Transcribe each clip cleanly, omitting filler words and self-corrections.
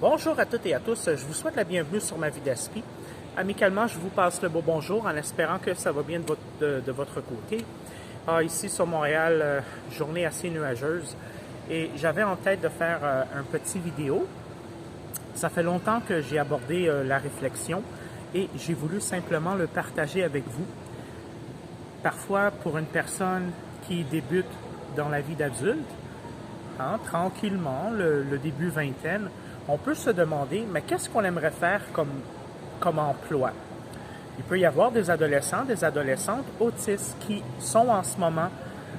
Bonjour à toutes et à tous, je vous souhaite la bienvenue sur ma vie d'esprit. Amicalement, je vous passe le beau bonjour en espérant que ça va bien de votre côté. Ici sur Montréal, journée assez nuageuse et j'avais en tête de faire un petit vidéo. Ça fait longtemps que j'ai abordé la réflexion et j'ai voulu simplement le partager avec vous. Parfois, pour une personne qui débute dans la vie d'adulte, tranquillement, le début vingtaine, on peut se demander, mais qu'est-ce qu'on aimerait faire comme emploi? Il peut y avoir des adolescents, des adolescentes autistes qui sont en ce moment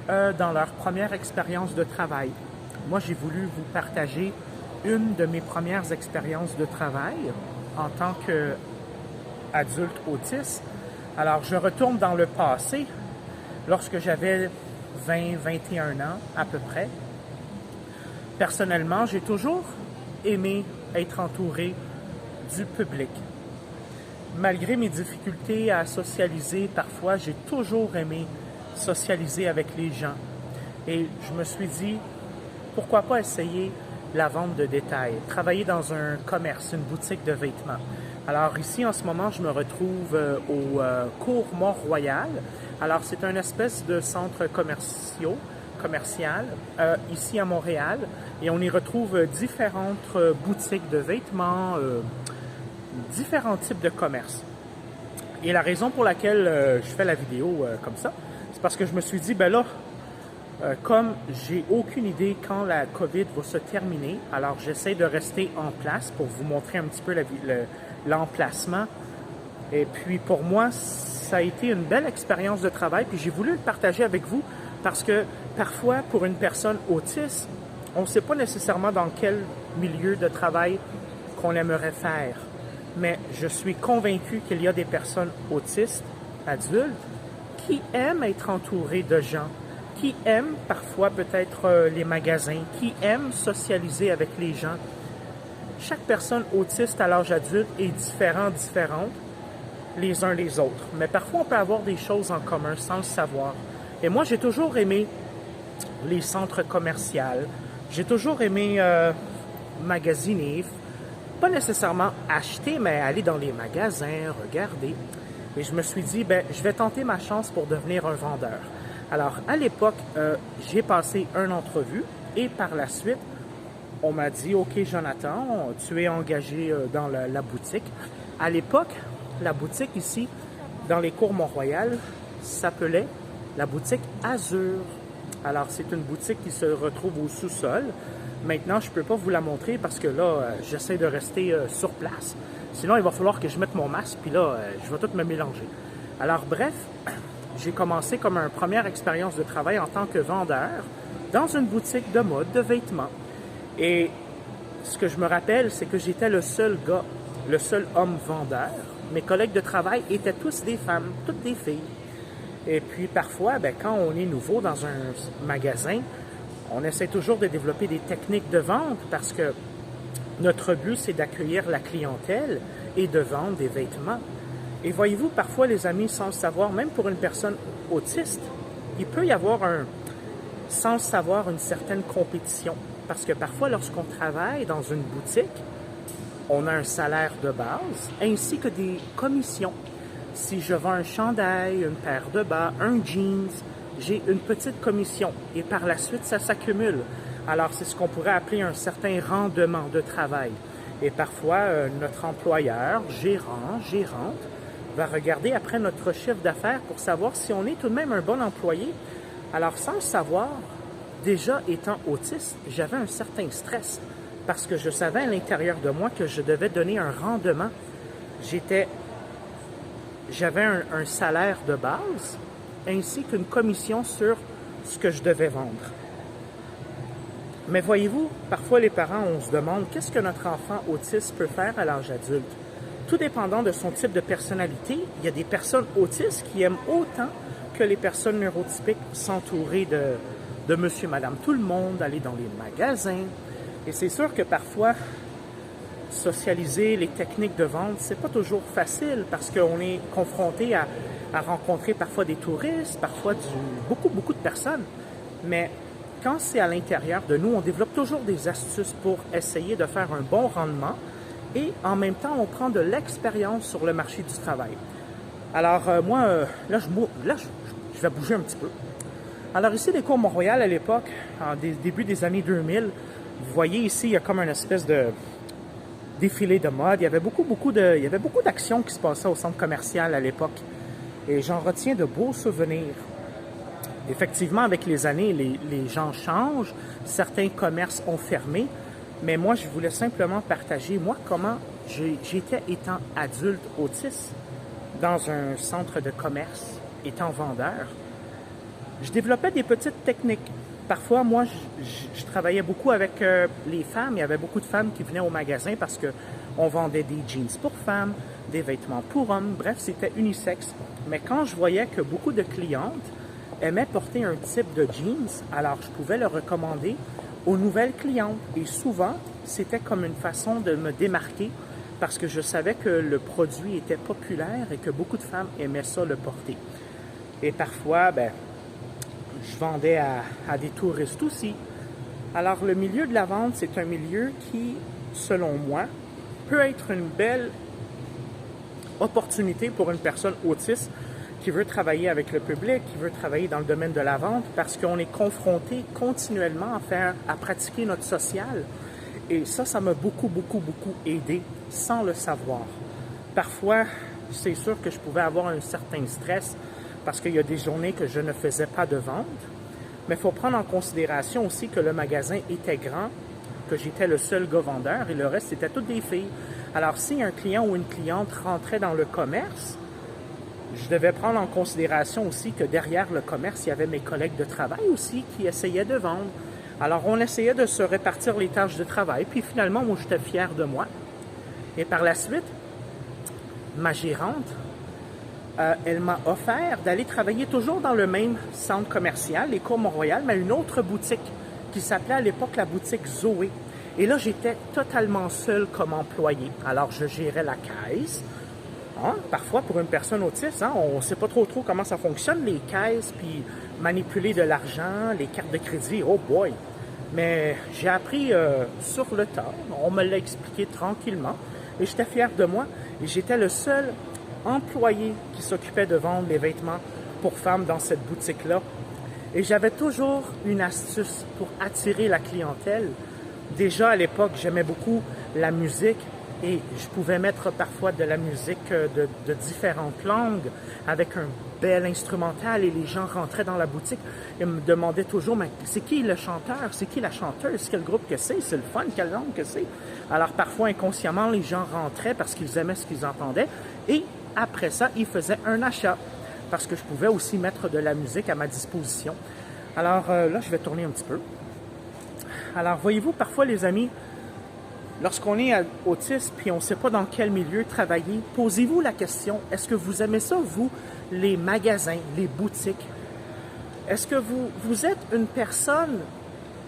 dans leur première expérience de travail. Moi, j'ai voulu vous partager une de mes premières expériences de travail en tant qu'adulte autiste. Alors, je retourne dans le passé, lorsque j'avais 20-21 ans à peu près. Personnellement, j'ai toujours aimé être entouré du public. Malgré mes difficultés à socialiser, parfois, j'ai toujours aimé socialiser avec les gens. Et je me suis dit, pourquoi pas essayer la vente de détail, travailler dans un commerce, une boutique de vêtements. Alors ici, en ce moment, je me retrouve au cours Mont-Royal. Alors, c'est une espèce de centre commercial ici à Montréal et on y retrouve différentes boutiques de vêtements, différents types de commerces. Et la raison pour laquelle je fais la vidéo comme ça, c'est parce que je me suis dit, ben là, comme j'ai aucune idée quand la COVID va se terminer, alors j'essaie de rester en place pour vous montrer un petit peu l'emplacement. Et puis pour moi, ça a été une belle expérience de travail, puis j'ai voulu le partager avec vous parce que parfois, pour une personne autiste, on ne sait pas nécessairement dans quel milieu de travail qu'on aimerait faire. Mais je suis convaincu qu'il y a des personnes autistes, adultes, qui aiment être entourées de gens, qui aiment parfois peut-être les magasins, qui aiment socialiser avec les gens. Chaque personne autiste à l'âge adulte est différente les uns les autres. Mais parfois, on peut avoir des choses en commun sans le savoir. Et moi, j'ai toujours aimé les centres commerciaux. J'ai toujours aimé magasiner. Pas nécessairement acheter, mais aller dans les magasins, regarder. Et je me suis dit, ben, je vais tenter ma chance pour devenir un vendeur. Alors, à l'époque, j'ai passé une entrevue et par la suite, on m'a dit, OK, Jonathan, tu es engagé dans la boutique. À l'époque, la boutique ici, dans les cours Mont-Royal, s'appelait la boutique Azur. Alors, c'est une boutique qui se retrouve au sous-sol. Maintenant, je ne peux pas vous la montrer parce que là, j'essaie de rester sur place. Sinon, il va falloir que je mette mon masque, puis là, je vais tout me mélanger. Alors, bref, j'ai commencé comme une première expérience de travail en tant que vendeur dans une boutique de mode, de vêtements. Et ce que je me rappelle, c'est que j'étais le seul gars, le seul homme vendeur. Mes collègues de travail étaient tous des femmes, toutes des filles. Et puis parfois, ben, quand on est nouveau dans un magasin, on essaie toujours de développer des techniques de vente parce que notre but, c'est d'accueillir la clientèle et de vendre des vêtements. Et voyez-vous, parfois, les amis, sans le savoir, même pour une personne autiste, il peut y avoir sans le savoir, une certaine compétition. Parce que parfois, lorsqu'on travaille dans une boutique, on a un salaire de base ainsi que des commissions. Si je vends un chandail, une paire de bas, un jeans, j'ai une petite commission et par la suite, ça s'accumule. Alors, c'est ce qu'on pourrait appeler un certain rendement de travail. Et parfois, notre employeur, gérante, va regarder après notre chiffre d'affaires pour savoir si on est tout de même un bon employé. Alors, sans le savoir, déjà étant autiste, j'avais un certain stress parce que je savais à l'intérieur de moi que je devais donner un rendement. J'avais un salaire de base ainsi qu'une commission sur ce que je devais vendre. Mais voyez-vous, parfois les parents, on se demande qu'est-ce que notre enfant autiste peut faire à l'âge adulte. Tout dépendant de son type de personnalité, il y a des personnes autistes qui aiment autant que les personnes neurotypiques s'entourer de monsieur, madame, tout le monde, aller dans les magasins. Et c'est sûr que parfois, socialiser les techniques de vente, c'est pas toujours facile parce qu'on est confronté à rencontrer parfois des touristes, parfois beaucoup de personnes. Mais quand c'est à l'intérieur de nous, on développe toujours des astuces pour essayer de faire un bon rendement et en même temps, on prend de l'expérience sur le marché du travail. Alors, là, je vais bouger un petit peu. Alors ici, les cours Mont-Royal à l'époque, début des années 2000, vous voyez ici, il y a comme une espèce de défilé de mode. Il y avait beaucoup d'actions qui se passaient au centre commercial à l'époque. Et j'en retiens de beaux souvenirs. Effectivement, avec les années, les gens changent. Certains commerces ont fermé. Mais moi, je voulais simplement partager, moi, comment j'étais étant adulte autiste dans un centre de commerce, étant vendeur. Je développais des petites techniques. Parfois, moi, je travaillais beaucoup avec les femmes. Il y avait beaucoup de femmes qui venaient au magasin parce qu'on vendait des jeans pour femmes, des vêtements pour hommes. Bref, c'était unisexe. Mais quand je voyais que beaucoup de clientes aimaient porter un type de jeans, alors je pouvais le recommander aux nouvelles clientes. Et souvent, c'était comme une façon de me démarquer parce que je savais que le produit était populaire et que beaucoup de femmes aimaient ça le porter. Et parfois, je vendais à des touristes aussi. Alors, le milieu de la vente, c'est un milieu qui, selon moi, peut être une belle opportunité pour une personne autiste qui veut travailler avec le public, qui veut travailler dans le domaine de la vente, parce qu'on est confronté continuellement à pratiquer notre social. Et ça m'a beaucoup aidé sans le savoir. Parfois, c'est sûr que je pouvais avoir un certain stress parce qu'il y a des journées que je ne faisais pas de vente. Mais il faut prendre en considération aussi que le magasin était grand, que j'étais le seul gars vendeur et le reste, c'était toutes des filles. Alors, si un client ou une cliente rentrait dans le commerce, je devais prendre en considération aussi que derrière le commerce, il y avait mes collègues de travail aussi qui essayaient de vendre. Alors, on essayait de se répartir les tâches de travail. Puis finalement, moi, j'étais fier de moi. Et par la suite, ma gérante, elle m'a offert d'aller travailler toujours dans le même centre commercial, les Cours Mont-Royal, mais une autre boutique qui s'appelait à l'époque la boutique Zoé. Et là, j'étais totalement seul comme employé. Alors, je gérais la caisse. Parfois, pour une personne autiste, on ne sait pas trop comment ça fonctionne, les caisses, puis manipuler de l'argent, les cartes de crédit, oh boy! Mais j'ai appris sur le tas, on me l'a expliqué tranquillement, et j'étais fier de moi, et j'étais le seul employé qui s'occupait de vendre les vêtements pour femmes dans cette boutique-là. Et j'avais toujours une astuce pour attirer la clientèle. Déjà, à l'époque, j'aimais beaucoup la musique, et je pouvais mettre parfois de la musique de différentes langues avec un bel instrumental et les gens rentraient dans la boutique et me demandaient toujours, mais c'est qui le chanteur, c'est qui la chanteuse, quel groupe que c'est le fun, quelle langue que c'est. Alors parfois inconsciemment, les gens rentraient parce qu'ils aimaient ce qu'ils entendaient et après ça, ils faisaient un achat parce que je pouvais aussi mettre de la musique à ma disposition. Alors là, je vais tourner un petit peu. Alors voyez-vous, parfois les amis, lorsqu'on est autiste puis on ne sait pas dans quel milieu travailler, posez-vous la question, est-ce que vous aimez ça, vous, les magasins, les boutiques? Est-ce que vous êtes une personne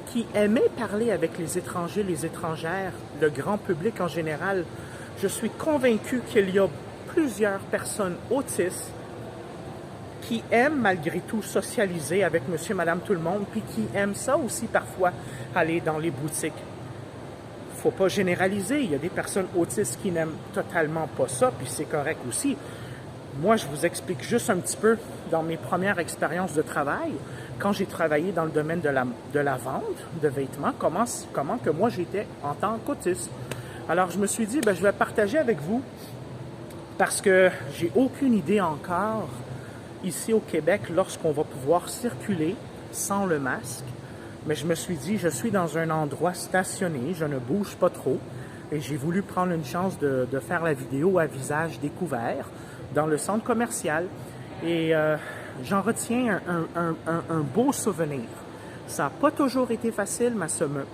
qui aimait parler avec les étrangers, les étrangères, le grand public en général? Je suis convaincu qu'il y a plusieurs personnes autistes qui aiment malgré tout socialiser avec monsieur, madame, tout le monde, puis qui aiment ça aussi parfois, aller dans les boutiques. Faut pas généraliser. Il y a des personnes autistes qui n'aiment totalement pas ça, puis c'est correct aussi. Moi, je vous explique juste un petit peu dans mes premières expériences de travail, quand j'ai travaillé dans le domaine de la vente de vêtements, comment que moi j'étais en tant qu'autiste. Alors, je me suis dit, je vais partager avec vous parce que j'ai aucune idée encore ici au Québec lorsqu'on va pouvoir circuler sans le masque. Mais je me suis dit, je suis dans un endroit stationné, je ne bouge pas trop. Et j'ai voulu prendre une chance de faire la vidéo à visage découvert dans le centre commercial. Et j'en retiens un beau souvenir. Ça n'a pas toujours été facile, mais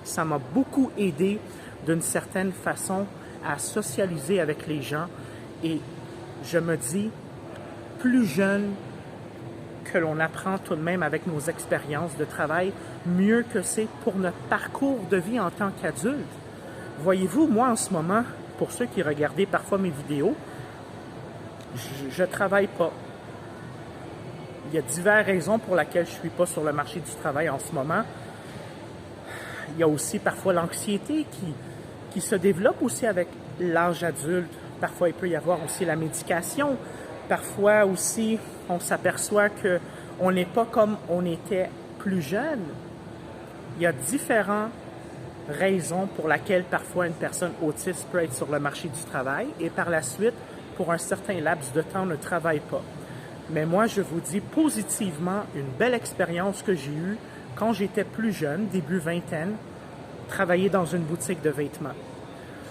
ça m'a beaucoup aidé d'une certaine façon à socialiser avec les gens. Et je me dis, plus jeune, que l'on apprend tout de même avec nos expériences de travail, mieux que c'est pour notre parcours de vie en tant qu'adulte. Voyez-vous, moi en ce moment, pour ceux qui regardaient parfois mes vidéos, je ne travaille pas. Il y a diverses raisons pour lesquelles je ne suis pas sur le marché du travail en ce moment. Il y a aussi parfois l'anxiété qui se développe aussi avec l'âge adulte. Parfois, il peut y avoir aussi la médication. Parfois aussi, on s'aperçoit qu'on n'est pas comme on était plus jeune. Il y a différentes raisons pour lesquelles parfois une personne autiste peut être sur le marché du travail et par la suite, pour un certain laps de temps, ne travaille pas. Mais moi, je vous dis positivement, une belle expérience que j'ai eue quand j'étais plus jeune, début vingtaine, travailler dans une boutique de vêtements.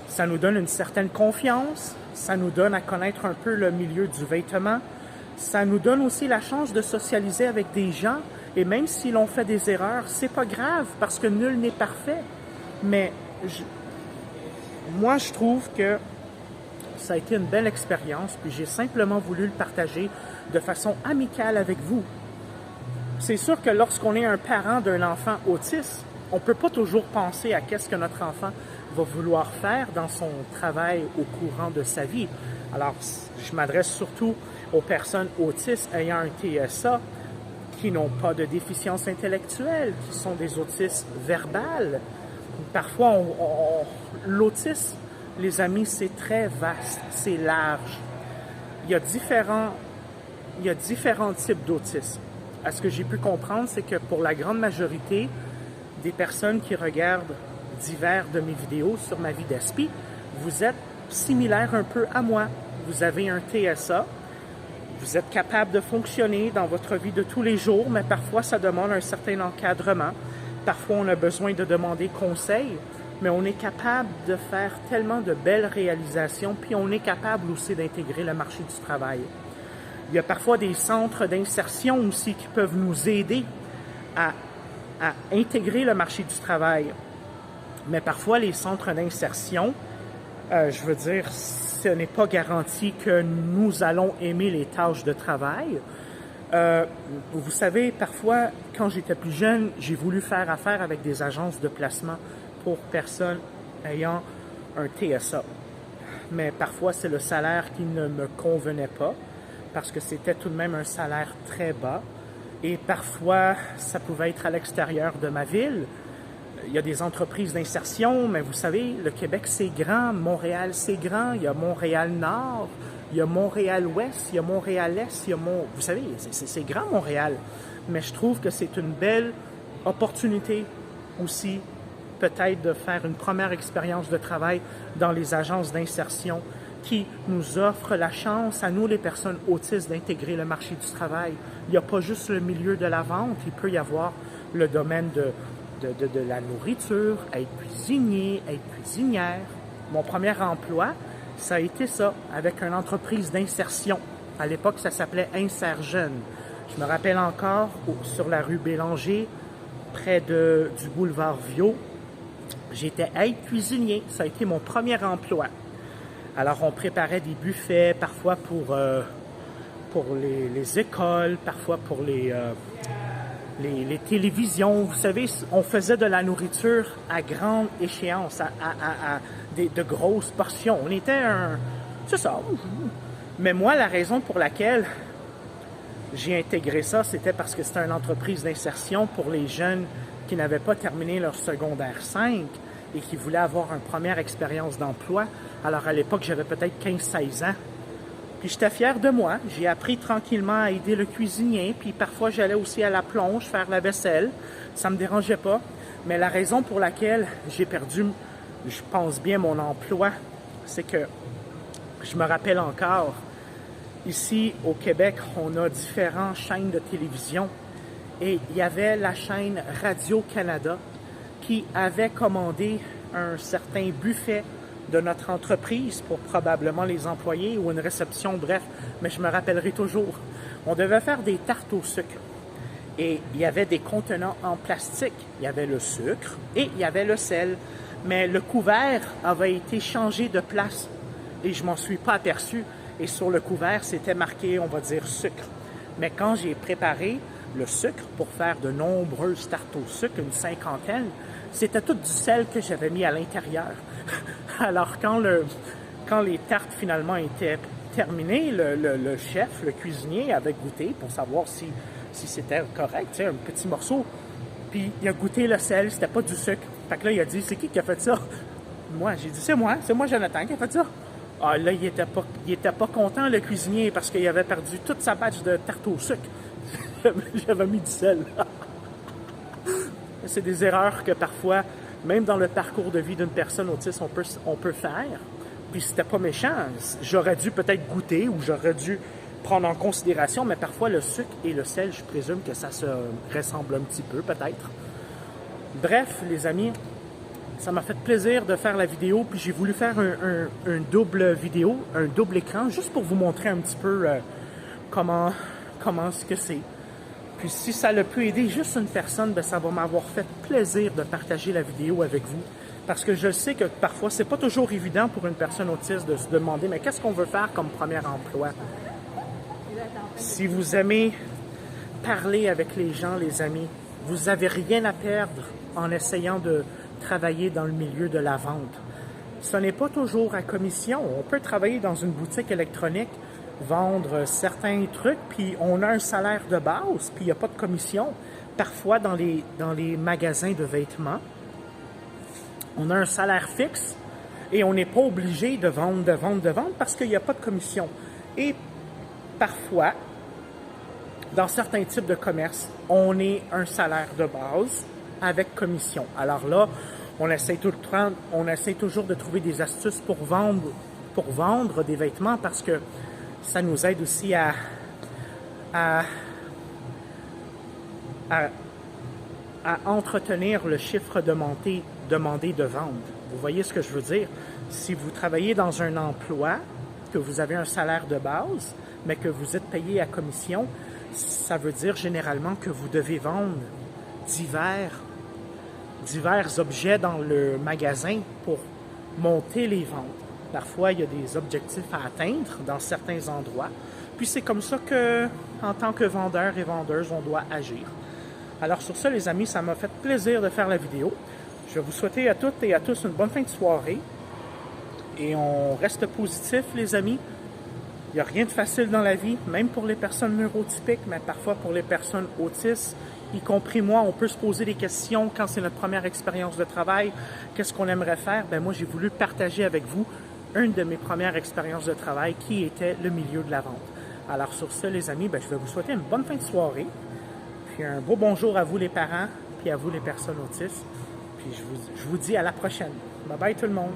Ça nous donne une certaine confiance, ça nous donne à connaître un peu le milieu du vêtement, ça nous donne aussi la chance de socialiser avec des gens, et même si l'on fait des erreurs, c'est pas grave, parce que nul n'est parfait. Mais moi, je trouve que ça a été une belle expérience, puis j'ai simplement voulu le partager de façon amicale avec vous. C'est sûr que lorsqu'on est un parent d'un enfant autiste, on ne peut pas toujours penser à qu'est-ce que notre enfant va vouloir faire dans son travail au courant de sa vie. Alors, je m'adresse surtout aux personnes autistes ayant un TSA, qui n'ont pas de déficience intellectuelle, qui sont des autistes verbales. Parfois, l'autisme, les amis, c'est très vaste, c'est large. Il y a différents types d'autisme. À ce que j'ai pu comprendre, c'est que pour la grande majorité des personnes qui regardent divers de mes vidéos sur ma vie d'ESPI, vous êtes similaire un peu à moi. Vous avez un TSA, vous êtes capable de fonctionner dans votre vie de tous les jours, mais parfois ça demande un certain encadrement. Parfois on a besoin de demander conseil, mais on est capable de faire tellement de belles réalisations, puis on est capable aussi d'intégrer le marché du travail. Il y a parfois des centres d'insertion aussi qui peuvent nous aider à intégrer le marché du travail. Mais parfois, les centres d'insertion, je veux dire, ce n'est pas garanti que nous allons aimer les tâches de travail. Vous savez, parfois, quand j'étais plus jeune, j'ai voulu faire affaire avec des agences de placement pour personnes ayant un TSA. Mais parfois, c'est le salaire qui ne me convenait pas, parce que c'était tout de même un salaire très bas. Et parfois, ça pouvait être à l'extérieur de ma ville. Il y a des entreprises d'insertion, mais vous savez, le Québec, c'est grand. Montréal, c'est grand. Il y a Montréal-Nord, il y a Montréal-Ouest, il y a Montréal-Est, il y a Vous savez, c'est grand, Montréal. Mais je trouve que c'est une belle opportunité aussi, peut-être, de faire une première expérience de travail dans les agences d'insertion qui nous offrent la chance, à nous, les personnes autistes, d'intégrer le marché du travail. Il n'y a pas juste le milieu de la vente, il peut y avoir le domaine de la nourriture, être cuisinier, être cuisinière. Mon premier emploi, ça a été ça, avec une entreprise d'insertion. À l'époque, ça s'appelait Insert Jeune. Je me rappelle encore, sur la rue Bélanger, près du boulevard Viau, j'étais aide cuisinier. Ça a été mon premier emploi. Alors, on préparait des buffets, parfois pour les écoles, parfois pour les télévisions. Vous savez, on faisait de la nourriture à grande échéance, de grosses portions. On était c'est ça. Mais moi, la raison pour laquelle j'ai intégré ça, c'était parce que c'était une entreprise d'insertion pour les jeunes qui n'avaient pas terminé leur secondaire 5 et qui voulaient avoir une première expérience d'emploi. Alors, à l'époque, j'avais peut-être 15-16 ans. Puis j'étais fier de moi. J'ai appris tranquillement à aider le cuisinier. Puis parfois, j'allais aussi à la plonge faire la vaisselle. Ça me dérangeait pas. Mais la raison pour laquelle j'ai perdu, je pense bien, mon emploi, c'est que je me rappelle encore, ici au Québec, on a différentes chaînes de télévision. Et il y avait la chaîne Radio-Canada qui avait commandé un certain buffet de notre entreprise pour probablement les employés ou une réception, bref, mais je me rappellerai toujours. On devait faire des tartes au sucre et il y avait des contenants en plastique. Il y avait le sucre et il y avait le sel, mais le couvert avait été changé de place et je m'en suis pas aperçu et sur le couvert, c'était marqué, on va dire, sucre. Mais quand j'ai préparé le sucre pour faire de nombreuses tartes au sucre, une cinquantaine, c'était tout du sel que j'avais mis à l'intérieur. Alors, quand les tartes finalement étaient terminées, le chef, le cuisinier, avait goûté pour savoir si c'était correct, tu sais, un petit morceau. Puis, il a goûté le sel, c'était pas du sucre. Fait que là, il a dit, c'est qui a fait ça? Moi, j'ai dit, c'est moi Jonathan qui a fait ça. Ah, là, il était pas content, le cuisinier, parce qu'il avait perdu toute sa batch de tarte au sucre. J'avais mis du sel. C'est des erreurs que parfois, même dans le parcours de vie d'une personne autiste, on peut faire. Puis c'était pas méchant. J'aurais dû peut-être goûter ou j'aurais dû prendre en considération, mais parfois le sucre et le sel, je présume que ça se ressemble un petit peu, peut-être. Bref, les amis, ça m'a fait plaisir de faire la vidéo, puis j'ai voulu faire un double vidéo, un double écran, juste pour vous montrer un petit peu comment ce que c'est. Puis si ça a pu aider juste une personne, ben ça va m'avoir fait plaisir de partager la vidéo avec vous. Parce que je sais que parfois, c'est pas toujours évident pour une personne autiste de se demander, mais qu'est-ce qu'on veut faire comme premier emploi? Si vous aimez parler avec les gens, les amis, vous n'avez rien à perdre en essayant de travailler dans le milieu de la vente. Ce n'est pas toujours à commission. On peut travailler dans une boutique électronique, vendre certains trucs, puis on a un salaire de base, puis il n'y a pas de commission. Parfois, dans les magasins de vêtements, on a un salaire fixe et on n'est pas obligé de vendre parce qu'il n'y a pas de commission. Et parfois, dans certains types de commerces, on est un salaire de base avec commission. Alors là, on essaie toujours de trouver des astuces pour vendre des vêtements parce que ça nous aide aussi à entretenir le chiffre demandé de vente. Vous voyez ce que je veux dire? Si vous travaillez dans un emploi, que vous avez un salaire de base, mais que vous êtes payé à commission, ça veut dire généralement que vous devez vendre divers objets dans le magasin pour monter les ventes. Parfois, il y a des objectifs à atteindre dans certains endroits. Puis c'est comme ça que, en tant que vendeur et vendeuse, on doit agir. Alors sur ça, les amis, ça m'a fait plaisir de faire la vidéo. Je vais vous souhaiter à toutes et à tous une bonne fin de soirée. Et on reste positif, les amis. Il n'y a rien de facile dans la vie, même pour les personnes neurotypiques, mais parfois pour les personnes autistes, y compris moi, on peut se poser des questions quand c'est notre première expérience de travail. Qu'est-ce qu'on aimerait faire? Ben moi, j'ai voulu partager avec vous une de mes premières expériences de travail qui était le milieu de la vente. Alors sur ce, les amis, ben, je vais vous souhaiter une bonne fin de soirée. Puis un beau bonjour à vous les parents, puis à vous les personnes autistes. Puis je vous dis à la prochaine. Bye bye tout le monde.